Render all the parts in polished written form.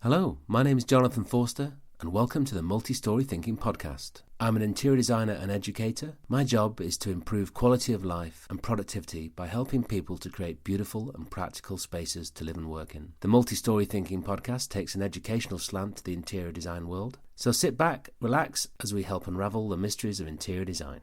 Hello, my name is Jonathan Forster, and welcome to the Multi-Story Thinking Podcast. I'm an interior designer and educator. My job is to improve quality of life and productivity by helping people to create beautiful and practical spaces to live and work in. The Multi-Story Thinking Podcast takes an educational slant to the interior design world. So sit back, relax, as we help unravel the mysteries of interior design.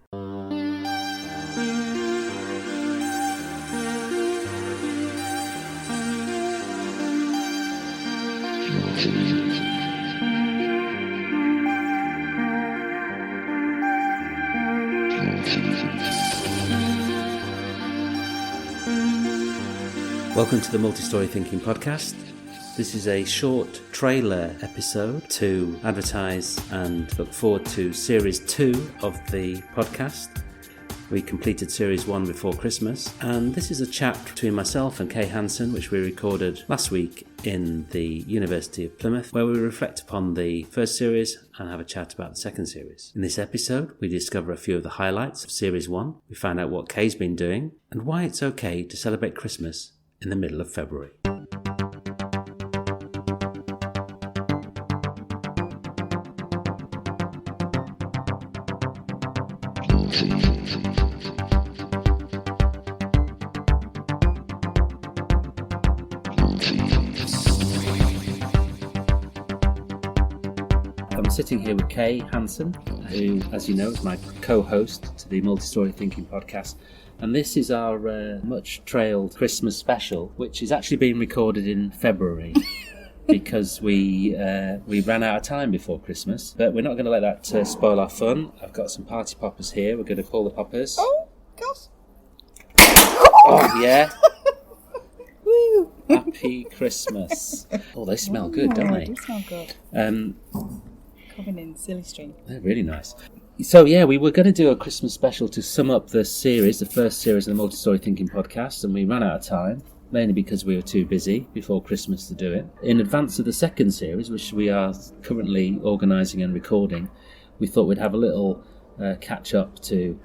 Welcome to the Multi-Story Thinking Podcast. This is a short trailer episode to advertise and look forward to Series 2 of the podcast. We completed Series 1 before Christmas, and this is a chat between myself and Kay Hanson, which we recorded last week in the University of Plymouth, where we reflect upon the first series and have a chat about the second series. In this episode, we discover a few of the highlights of Series 1, we find out what Kay's been doing, and why it's okay to celebrate Christmas in the middle of February. I'm sitting here with Kay Hanson, who, as you know, is my co-host to the Multi-Story Thinking Podcast. And this is our much-trailed Christmas special, which is actually being recorded in February because we ran out of time before Christmas. But we're not going to let that spoil our fun. I've got some party poppers here. We're going to pull the poppers. Oh, gosh. Oh, yeah. Woo. Happy Christmas. Oh, they smell good, don't they? They do smell good. Coming in silly string. They're really nice. So, yeah, we were going to do a Christmas special to sum up the series, the first series of the Multi-Story Thinking Podcast, and we ran out of time, mainly because we were too busy before Christmas to do it. In advance of the second series, which we are currently organising and recording, we thought we'd have a little catch-up to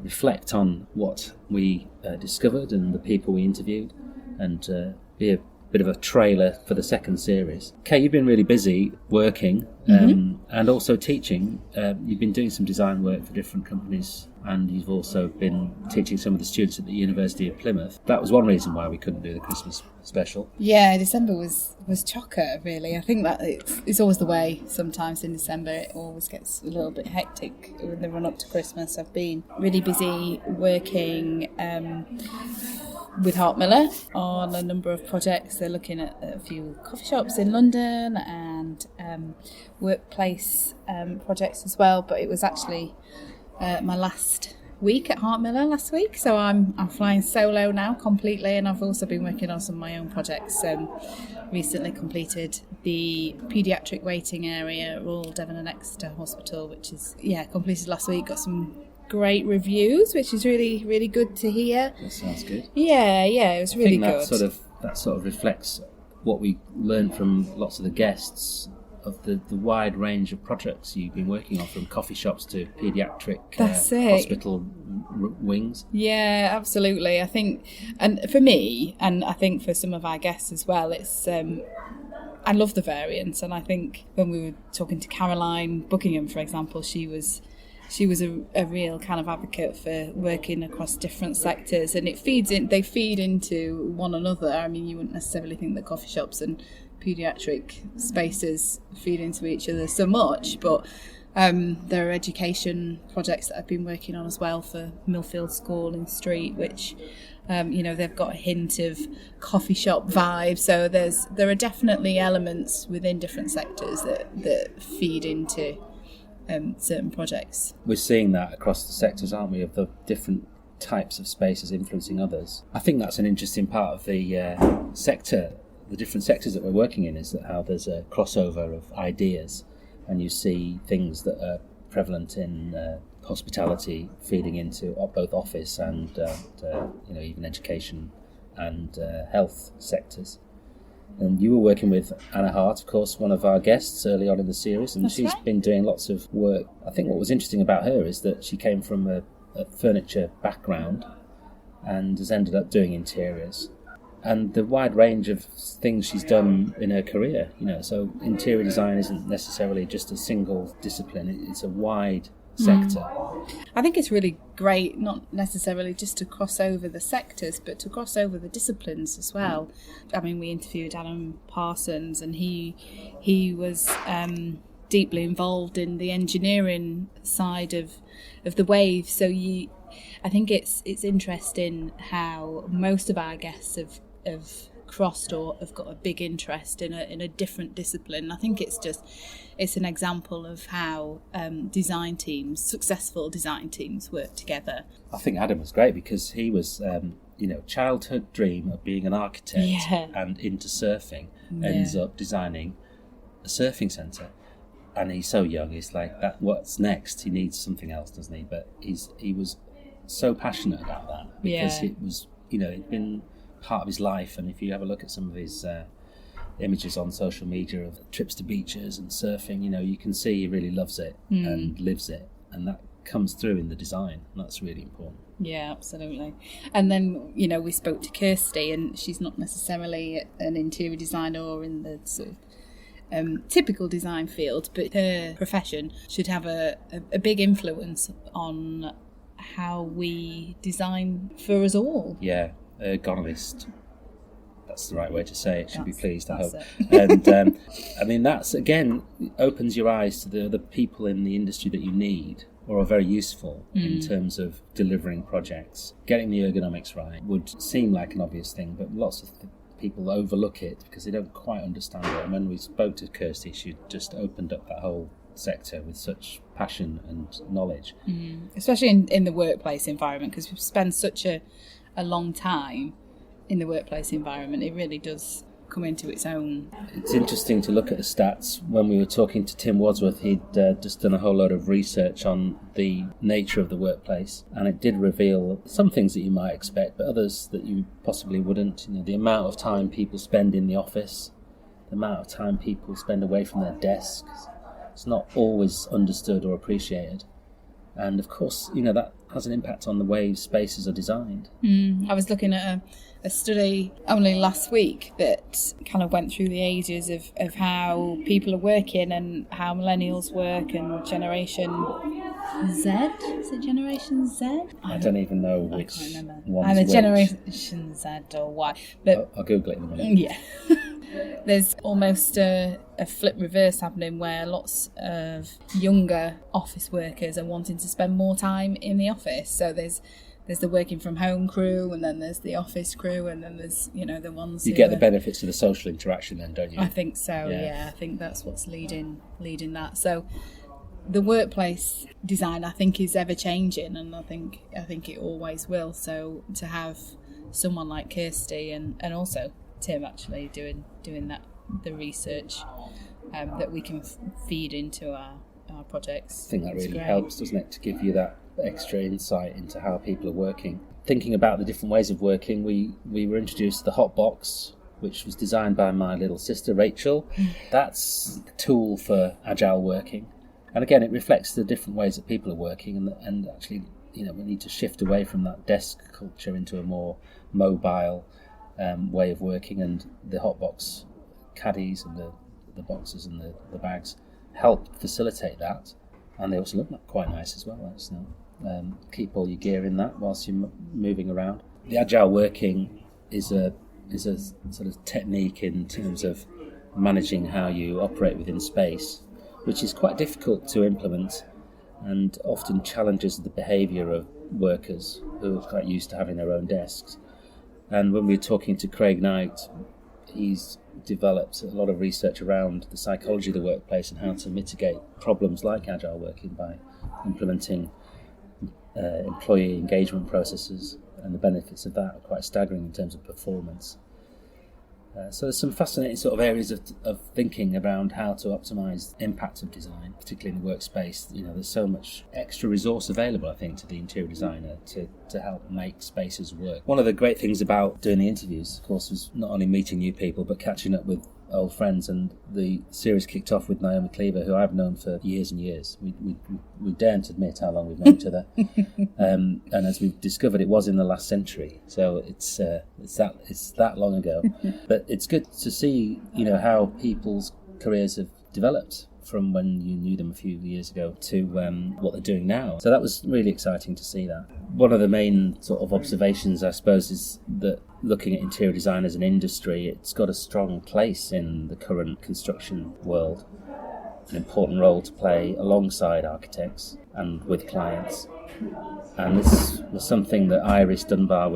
reflect on what we discovered and the people we interviewed, and be a bit of a trailer for the second series. Kate, you've been really busy working and also teaching. You've been doing some design work for different companies, and you've also been teaching some of the students at the University of Plymouth. That was one reason why we couldn't do the Christmas special. Yeah, December was chocker, really. I think that it's always the way sometimes in December. It always gets a little bit hectic in the run-up to Christmas. I've been really busy working with Hart Miller on a number of projects. They're looking at a few coffee shops in London and workplace projects as well. But it was actually my last week at Hart Miller last week, so I'm flying solo now completely, and I've also been working on some of my own projects. Recently completed the paediatric waiting area at Royal Devon and Exeter Hospital, which is completed last week. Got some great reviews, which is really, really good to hear. That sounds good. Yeah, it was really good. That sort of reflects what we learned from lots of the guests of the wide range of projects you've been working on, from coffee shops to paediatric hospital wings. Yeah, absolutely. I think, and for me, and I think for some of our guests as well, it's I love the variance, and I think when we were talking to Caroline Buckingham, for example, she was a real kind of advocate for working across different sectors, and they feed into one another. I mean, you wouldn't necessarily think that coffee shops and paediatric spaces feed into each other so much, but there are education projects that I've been working on as well for Millfield School in Street, which they've got a hint of coffee shop vibe. So there are definitely elements within different sectors that feed into certain projects. We're seeing that across the sectors, aren't we, of the different types of spaces influencing others. I think that's an interesting part of the sector, the different sectors that we're working in, is that how there's a crossover of ideas, and you see things that are prevalent in hospitality feeding into both office and even education and health sectors. And you were working with Anna Hart, of course, one of our guests early on in the series, and she's been doing lots of work. I think what was interesting about her is that she came from a furniture background and has ended up doing interiors. and the wide range of things she's done in her career. So interior design isn't necessarily just a single discipline; it's a wide sector. I think it's really great, not necessarily just to cross over the sectors, but to cross over the disciplines as well. I mean, we interviewed Alan Parsons, and he was deeply involved in the engineering side of the wave. So I think it's interesting how most of our guests have crossed or have got a big interest in a different discipline. I think it's an example of how successful design teams work together. I think Adam was great because he was childhood dream of being an architect and into surfing, ends up designing a surfing centre. And he's so young, he's like, that. What's next? He needs something else, doesn't he? But he was so passionate about that because it was, it'd been part of his life. And if you have a look at some of his images on social media of trips to beaches and surfing, you can see he really loves it and lives it, and that comes through in the design. And that's really important. Yeah, absolutely. And then we spoke to Kirsty, and she's not necessarily an interior designer or in the sort of typical design field, but her profession should have a big influence on how we design for us all. Yeah, ergonomist. That's the right way to say it. Should be pleased, I hope. And I mean, that's again opens your eyes to the other people in the industry that you need or are very useful in terms of delivering projects. Getting the ergonomics right would seem like an obvious thing, but lots of people overlook it because they don't quite understand it. And when we spoke to Kirsty, she just opened up that whole sector with such passion and knowledge. Especially in the workplace environment, because we've spent such a long time in the workplace environment. It really does come into its own. It's interesting to look at the stats. When we were talking to Tim Wadsworth, he'd just done a whole load of research on the nature of the workplace, and it did reveal some things that you might expect, but others that you possibly wouldn't. The amount of time people spend in the office, the amount of time people spend away from their desks, it's not always understood or appreciated. And of course, that has an impact on the way spaces are designed. I was looking at a study only last week that kind of went through the ages of how people are working and how millennials work and Generation Z. Is it Generation Z? I don't even know which one's Either which. Generation Z or Y. But I'll Google it in a minute. Yeah. There's almost a flip reverse happening where lots of younger office workers are wanting to spend more time in the office. So there's the working from home crew, and then there's the office crew, and then there's the ones you get the benefits of the social interaction then, don't you? I think so. Yeah, I think that's what's leading that. So the workplace design, I think, is ever changing, and I think it always will. So to have someone like Kirsty and also Tim actually doing the research that we can feed into our projects. I think that really helps, doesn't it, to give you that extra insight into how people are working. Thinking about the different ways of working, we were introduced to the hot box, which was designed by my little sister Rachel. That's the tool for agile working, and again it reflects the different ways that people are working, and actually we need to shift away from that desk culture into a more mobile way of working, and the hotbox caddies and the boxes and the bags help facilitate that, and they also look quite nice as well. Actually, keep all your gear in that whilst you're moving around. The agile working is a sort of technique in terms of managing how you operate within space, which is quite difficult to implement and often challenges the behaviour of workers who are quite used to having their own desks. And when we were talking to Craig Knight, he's developed a lot of research around the psychology of the workplace and how to mitigate problems like agile working by implementing employee engagement processes, and the benefits of that are quite staggering in terms of performance. So there's some fascinating sort of areas of thinking around how to optimise the impact of design, particularly in the workspace. There's so much extra resource available, I think, to the interior designer to help make spaces work. One of the great things about doing the interviews, of course, was not only meeting new people, but catching up with old friends, and the series kicked off with Naomi Cleaver, who I've known for years and years. We daren't admit how long we've known each other, and as we've discovered, it was in the last century. So it's that long ago. But it's good to see, how people's careers have developed from when you knew them a few years ago to what they're doing now. So that was really exciting to see that. One of the main sort of observations, I suppose, is that looking at interior design as an industry, it's got a strong place in the current construction world, an important role to play alongside architects and with clients. And this was something that Iris Dunbar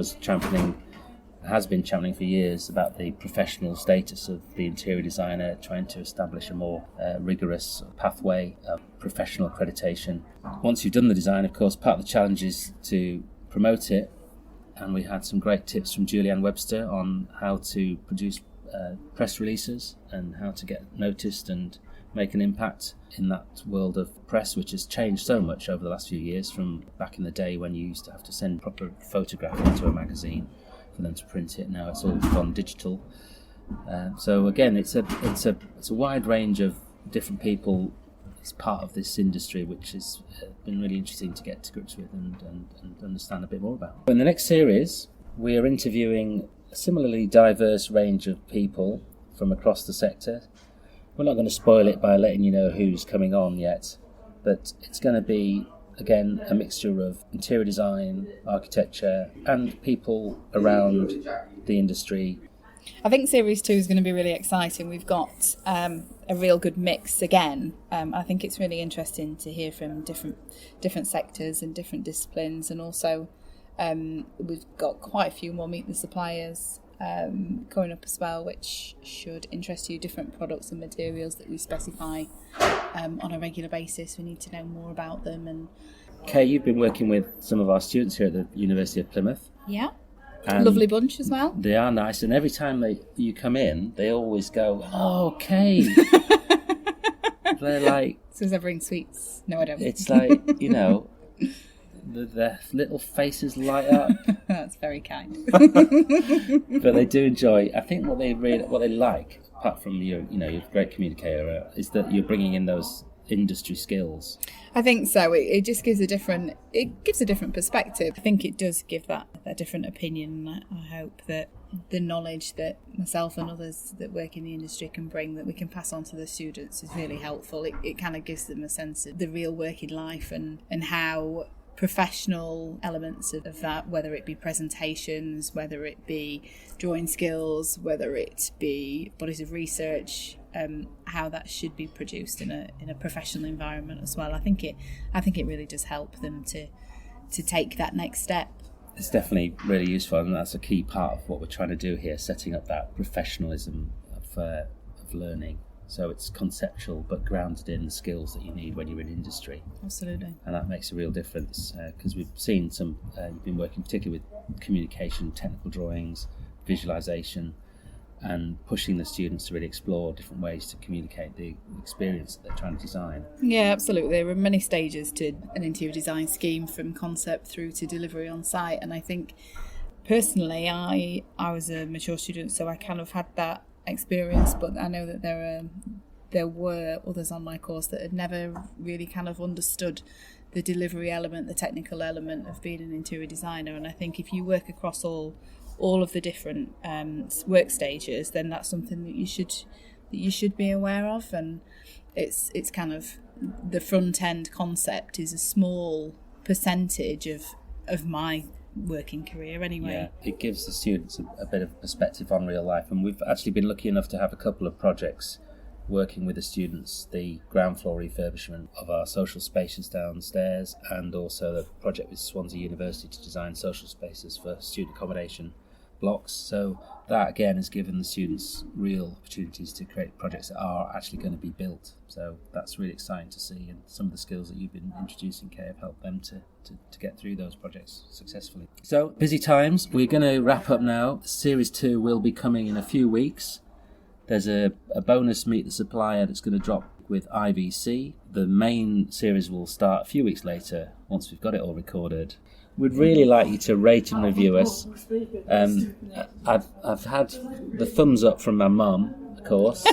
has been championing for years, about the professional status of the interior designer, trying to establish a more rigorous pathway of professional accreditation. Once you've done the design, of course, part of the challenge is to promote it, and we had some great tips from Julianne Webster on how to produce press releases and how to get noticed and make an impact in that world of press, which has changed so much over the last few years, from back in the day when you used to have to send proper photograph into a magazine for them to print it. Now it's all gone digital. So again, it's a wide range of different people as part of this industry, which has been really interesting to get to grips with and understand a bit more about. In the next series, we are interviewing a similarly diverse range of people from across the sector. We're not going to spoil it by letting you know who's coming on yet, but it's going to be, again, a mixture of interior design, architecture, and people around the industry. I think Series 2 is going to be really exciting. We've got a real good mix again. I think it's really interesting to hear from different sectors and different disciplines, and also we've got quite a few more Meet the Suppliers coming up as well, which should interest you. Different products and materials that we specify on a regular basis. We need to know more about them. And Kay, you've been working with some of our students here at the University of Plymouth. Yeah, lovely bunch as well. They are nice, and every time you come in, they always go, "Oh, Kay." They're like, "Does I bring sweets?" No, I don't. It's like, their little faces light up. That's very kind. But they do enjoy. I think what they like, apart from you're a great communicator, is that you're bringing in those industry skills. I think so. It just gives a different perspective. I think it does give that a different opinion. I hope that the knowledge that myself and others that work in the industry can bring, that we can pass on to the students, is really helpful. It kind of gives them a sense of the real working life and how professional elements of that, whether it be presentations, whether it be drawing skills, whether it be bodies of research, how that should be produced in a professional environment as well. I think it really does help them to take that next step. It's definitely really useful, and that's a key part of what we're trying to do here, setting up that professionalism of learning. So it's conceptual but grounded in the skills that you need when you're in industry. Absolutely. And that makes a real difference, because we've seen you've been working particularly with communication, technical drawings, visualisation, and pushing the students to really explore different ways to communicate the experience that they're trying to design. Yeah, absolutely. There are many stages to an interior design scheme, from concept through to delivery on site. And I think, personally, I was a mature student, so I kind of had that experience, but I know that there were others on my course that had never really kind of understood the delivery element, the technical element of being an interior designer. And I think if you work across all of the different work stages, then that's something that you should be aware of. And it's kind of, the front end concept is a small percentage of my working career anyway. Yeah, it gives the students a bit of perspective on real life, and we've actually been lucky enough to have a couple of projects working with the students, the ground floor refurbishment of our social spaces downstairs, and also the project with Swansea University to design social spaces for student accommodation blocks. So that again has given the students real opportunities to create projects that are actually going to be built. So that's really exciting to see, and some of the skills that you've been introducing, Kay, have helped them to get through those projects successfully. So busy times. We're going to wrap up now. Series 2 will be coming in a few weeks. There's a bonus Meet the Supplier that's going to drop with IVC. The main series will start a few weeks later once we've got it all recorded. We'd really like you to rate and review us. I've had the thumbs up from my mum course.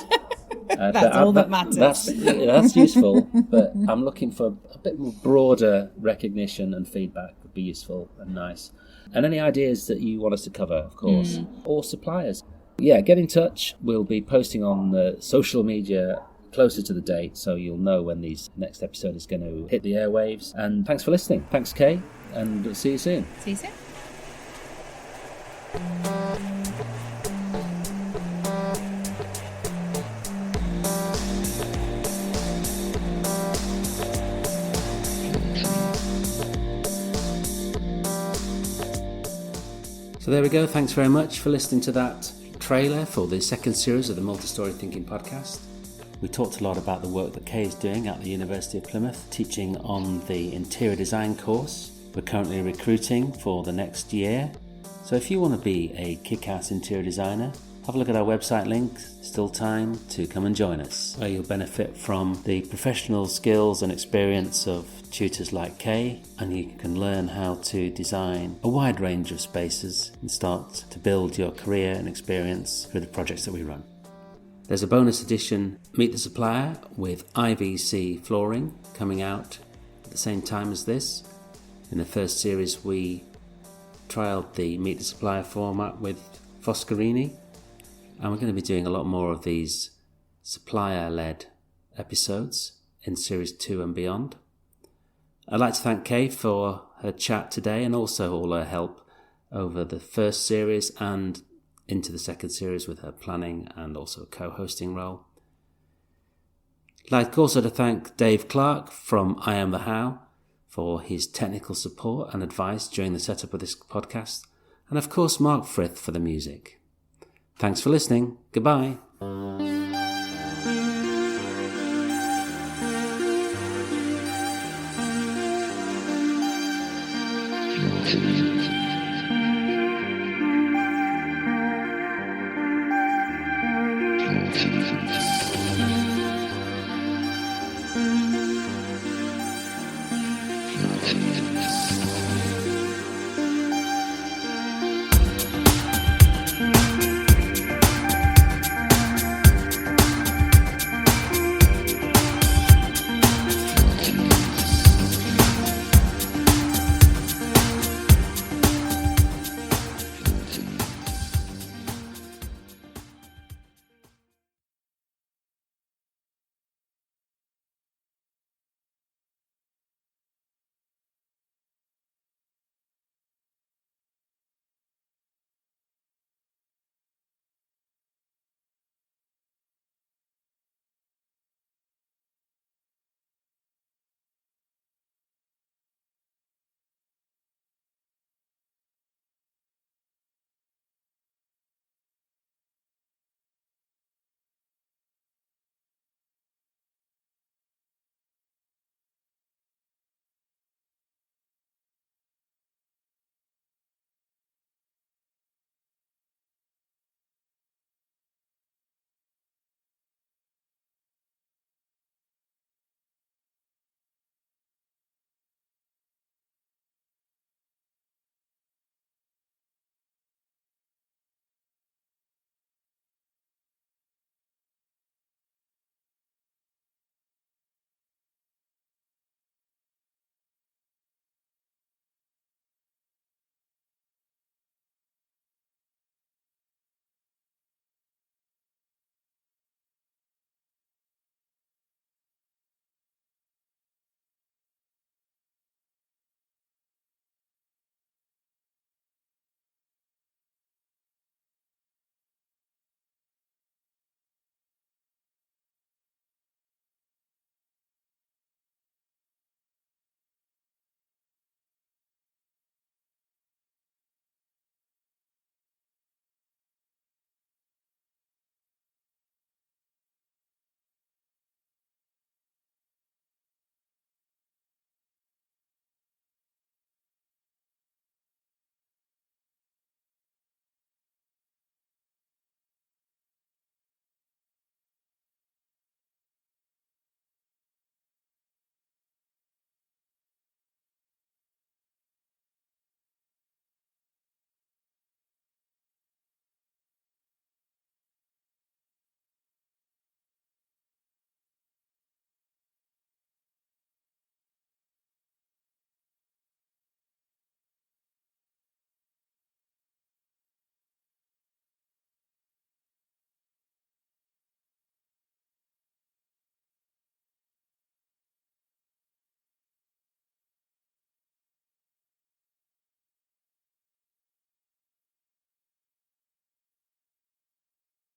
That's all that matters. That's useful, but I'm looking for a bit more broader recognition and feedback would be useful and nice. And any ideas that you want us to cover, of course, or suppliers. Yeah, get in touch. We'll be posting on the social media closer to the date, so you'll know when these next episode is going to hit the airwaves. And thanks for listening. Thanks, Kay, and we'll see you soon. See you soon. So there we go. Thanks very much for listening to that trailer for the second series of the Multi-Story Thinking podcast. We talked a lot about the work that Kay is doing at the University of Plymouth, teaching on the interior design course. We're currently recruiting for the next year. So if you want to be a kick-ass interior designer, have a look at our website link. Still time to come and join us, where you'll benefit from the professional skills and experience of tutors like Kay, and you can learn how to design a wide range of spaces and start to build your career and experience through the projects that we run. There's a bonus edition Meet the Supplier with IVC flooring coming out at the same time as this. In the first series we trialled the Meet the Supplier format with Foscarini, and we're going to be doing a lot more of these supplier-led episodes in Series 2 and beyond. I'd like to thank Kay for her chat today and also all her help over the first series and into the second series with her planning and also a co-hosting role. I'd like also to thank Dave Clark from I Am The How for his technical support and advice during the setup of this podcast, and of course Mark Frith for the music. Thanks for listening. Goodbye. Thank you.